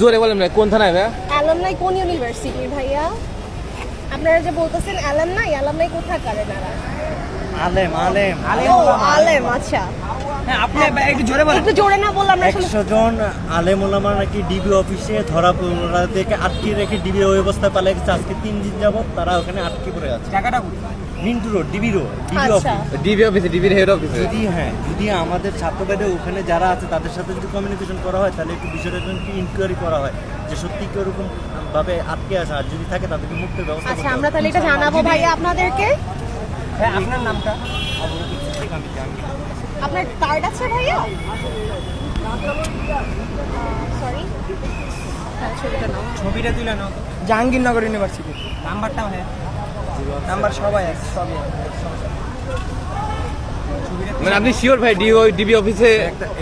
জোরে বলেন না, কোন থানায় ভাইয়া? অ্যালামনাই কোন ইউনিভার্সিটির ভাইয়া? আপনারা যে বলতেছেন অ্যালামনাই, অ্যালামনাই কোথাকার এনারা? আলেম আলেম ও আলেম, আচ্ছা। হ্যাঁ, আপনি একটু জোরে বলেন। একটু জোরে না বললে আমরা আসলে 100 জন আলেম ওলামা নাকি ডিবি অফিসে ধরা ওনাদেরকে আটকে রেখে ডিবি ওই অবস্থায় পালিয়ে গেছে। আজকে 3 দিন যাবত তারা ওখানে আটকে পড়ে আছে। জায়গাটা কোথায়? Mintu road, DB road, DB আচ্ছা। অফিস। ডিবি অফিসে, ডিবির হেড অফিসে। যদি আমাদের ছাত্রবাদের ওখানে যারা আছে তাদের সাথে যদি কমিউনিকেশন করা হয়, তাহলে একটু বিষয়টা একটু ইনকোয়ারি করা হয় যে সত্যি কি ওরকম ভাবে আটকে আছে, আর যদি থাকে তাদেরকে মুক্তির ব্যবস্থা আচ্ছা, করতে আমরা হবে। তাহলে এটা জানাবো ভাইয়া আপনাদেরকে। হ্যাঁ, আপনার নামটা? আপনার কার্ড আছে ভাইয়া? সরি, ছবিটা নাও। ছবিটা তুলে নাও। জাহাঙ্গীরনগর ইউনিভার্সিটি। নাম্বারটা ভাইয়া? নাম্বার সবাই আছে, সবই আছে। মানে আপনি শিওর ভাই ডিবি অফিসে?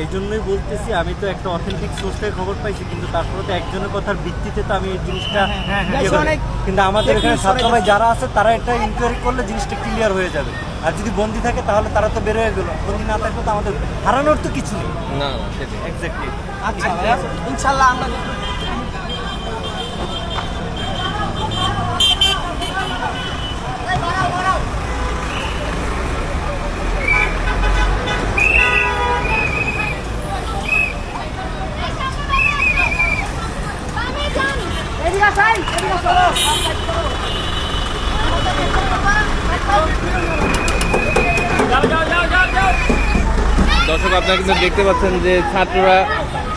এই জন্যই বলতেছি, আমি তো একটা অথেন্টিক সোর্স থেকে খবর পাইছি, কিন্তু তারপরে তো একজনের কথার ভিত্তিতে তো আমি এই জিনিসটা ইয়ে করি। কিন্তু আমাদের এখানে ছাত্র ভাই যারা আছে তারা এটা ইনকোয়ারি করলে জিনিসটা ক্লিয়ার হয়ে যাবে। আর যদি বন্দি থাকে তাহলে তারা তো বের হয়ে গেল, বন্দি না থাকলে তো আমাদের হারানোর তো কিছু নেই। না না, সেটাই। এক্স্যাক্টলি। আচ্ছা ভাইয়া, ইনশাআল্লাহ আমরা দর্শক, আপনারা কিন্তু দেখতে পাচ্ছেন যে ছাত্ররা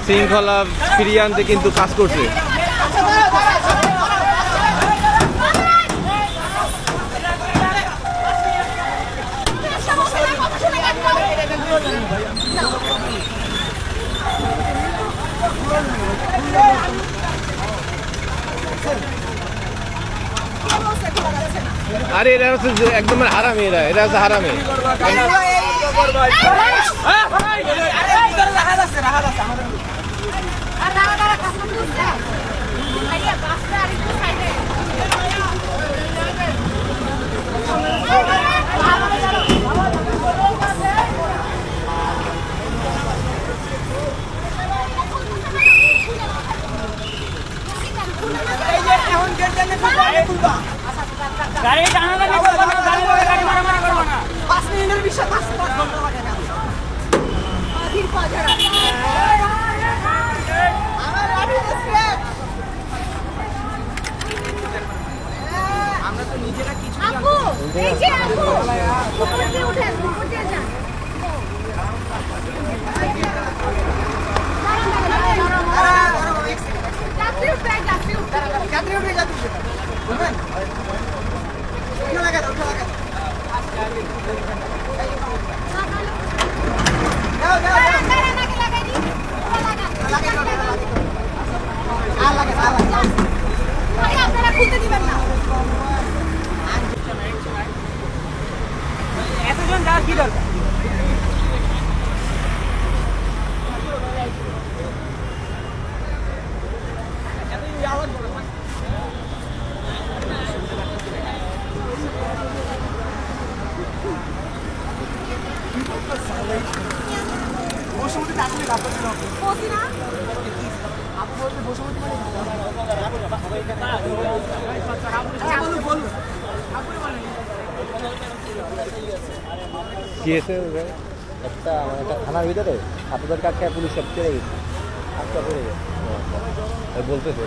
শৃঙ্খলা ফিরিয়ে আনতে কিন্তু কাজ করছে। আরে এরা হচ্ছে একদম হারামি, এরা হচ্ছে হারামি। গাড়ি টানাটা না করবো না, গাড়ি মারামারি করবো না। 5 মিনিটের বিষয়, 5 ঘন্টা লাগে না। আধির পাজারা। আমার রাডি রেসপেক্ট। আমরা তো নিজেরা কিছু আপু, এই যে আপু, উপর দিয়ে উঠেন, উপর দিয়ে যান। যাত্রী উঠবে, যাত্রী উঠবে। যাত্রী উঠে যাত্রী বুঝবেন? উঠে লাগা দাও, উঠে লাগা দাও। যাও যাও যাও। আপনারা খুলতে দিবেন না। এতজন যাওয়ার কি দরকার? বসুমতীতে আসলে ব্যাপার ছিল। বসি না? আপু বলতে বসুমতী মানে বলুন বলুন। কি আছে একটা থানার ভিতরে ছাত্রদের কাছে পুলিশ সব চলে গেছে, আটকা পড়ে গেছে বলতেছে?